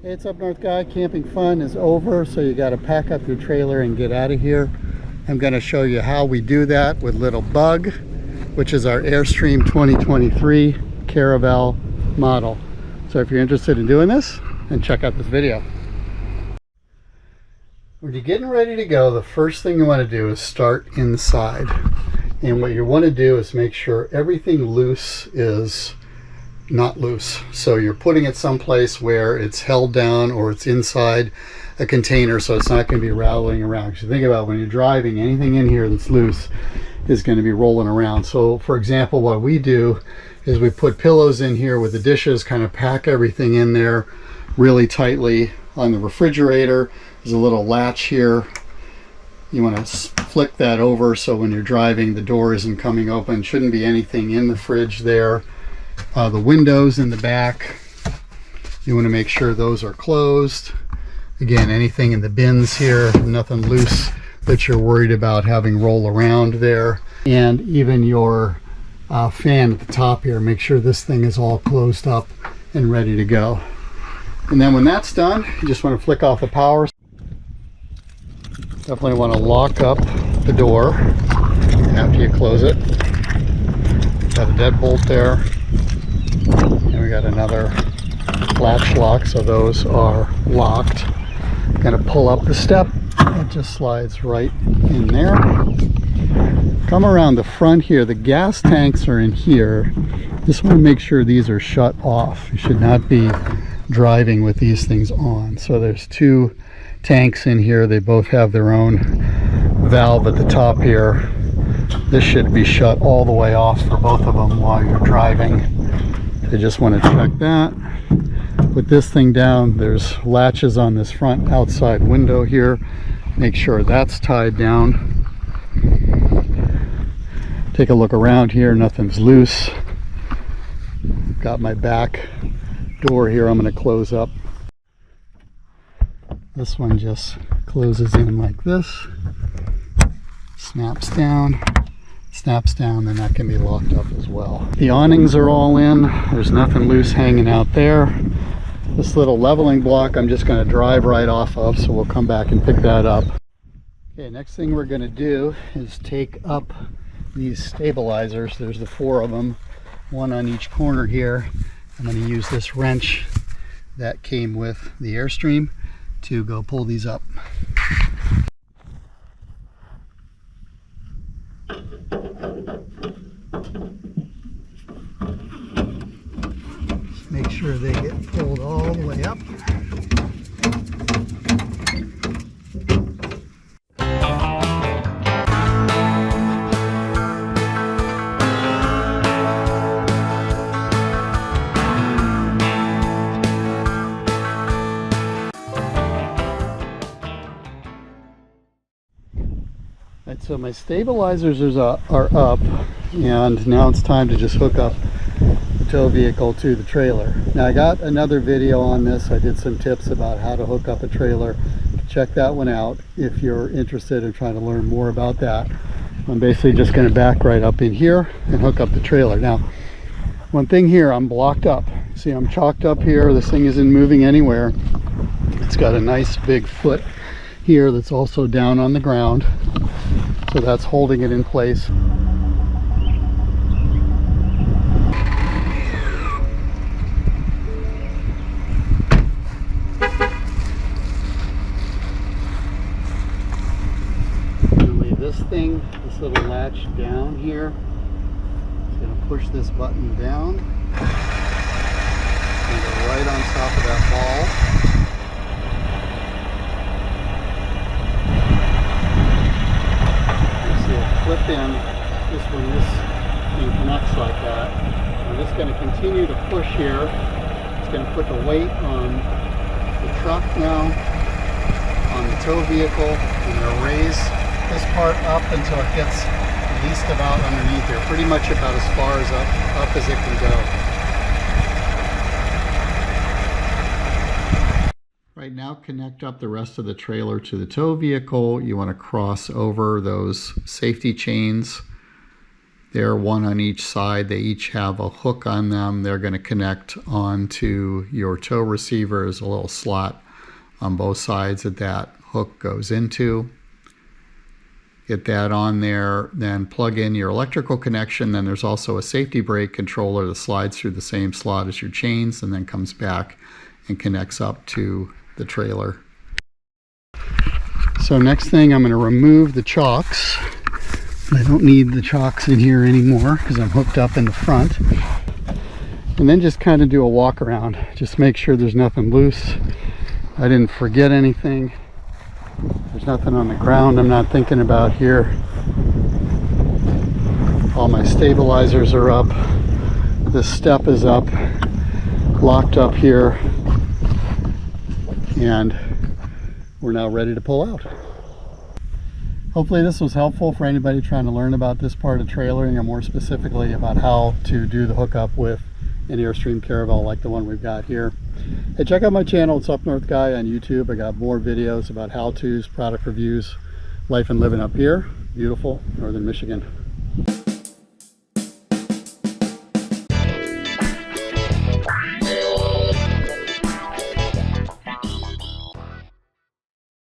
Hey, it's Up North Guy. Camping fun is over, so you got to pack up your trailer and get out of here. I'm going to show you how we do that with Little Bug, which is our Airstream 2023 Caravel model. So if you're interested in doing this, then check out this video. When you're getting ready to go, the first thing you want to do is start inside. And what you want to do is make sure everything loose is not loose. So you're putting it someplace where it's held down or it's inside a container, so it's not going to be rattling around. Because you think about when you're driving, anything in here that's loose is going to be rolling around. So for example, what we do is we put pillows in here with the dishes, kind of pack everything in there really tightly. On the refrigerator, there's a little latch here. You want to flick that over so when you're driving, the door isn't coming open. Shouldn't be anything in the fridge there. The windows in the back, you want to make sure those are closed. Again, anything in the bins here, nothing loose that you're worried about having roll around there. And even your fan at the top here, make sure this thing is all closed up and ready to go. And then when that's done, you just want to flick off the power. Definitely want to lock up the door after you close it. Got a deadbolt there. And we got another latch lock, so those are locked. Gonna pull up the step. It just slides right in there. Come around the front here. The gas tanks are in here. Just want to make sure these are shut off. You should not be driving with these things on. So there's two tanks in here. They both have their own valve at the top here. This should be shut all the way off for both of them while you're driving. I just want to check that. Put this thing down. There's latches on this front outside window here. Make sure that's tied down. Take a look around here. Nothing's loose. Got my back door here I'm going to close up. This one just closes in like this. Snaps down. Snaps down, and that can be locked up as well. The awnings are all in. There's nothing loose hanging out there. This little leveling block I'm just going to drive right off of, so we'll come back and pick that up. Okay, next thing we're going to do is take up these stabilizers. There's the 4 of them, one on each corner here. I'm going to use this wrench that came with the Airstream to go pull these up. Just make sure they get pulled all the way up. So my stabilizers are up, and now it's time to just hook up the tow vehicle to the trailer. Now I got another video on this. I did some tips about how to hook up a trailer. Check that one out if you're interested in trying to learn more about that. I'm basically just going to back right up in here and hook up the trailer. Now, one thing here, I'm blocked up. See, I'm chalked up here. This thing isn't moving anywhere. It's got a nice big foot here that's also down on the ground. So that's holding it in place. Leave this thing, this little latch down here. It's going to push this button down. It's going to go right on top of that ball. Flip in just when this thing connects like that. I'm just going to continue to push here. It's going to put the weight on the truck now, on the tow vehicle. I'm going to raise this part up until it gets at least about underneath here, pretty much about as far as up as it can go. Right now, connect up the rest of the trailer to the tow vehicle. You want to cross over those safety chains They're one on each side. They each have a hook on them. They're going to connect onto your tow receiver. There's a little slot on both sides that hook goes into. Get that on there, then plug in your electrical connection. Then there's also a safety brake controller that slides through the same slot as your chains and then comes back and connects up to the trailer. So next thing, I'm going to remove the chocks. I don't need the chocks in here anymore because I'm hooked up in the front. And then just kind of do a walk around. Just make sure there's nothing loose. I didn't forget anything. There's nothing on the ground I'm not thinking about here. All my stabilizers are up. This step is up, locked up here, and we're now ready to pull out. Hopefully this was helpful for anybody trying to learn about this part of trailering, and more specifically about how to do the hookup with an Airstream Caravel like the one we've got here. Hey, check out my channel. It's Up North Guy on YouTube. I got more videos about how-tos, product reviews, life and living up here, beautiful northern Michigan.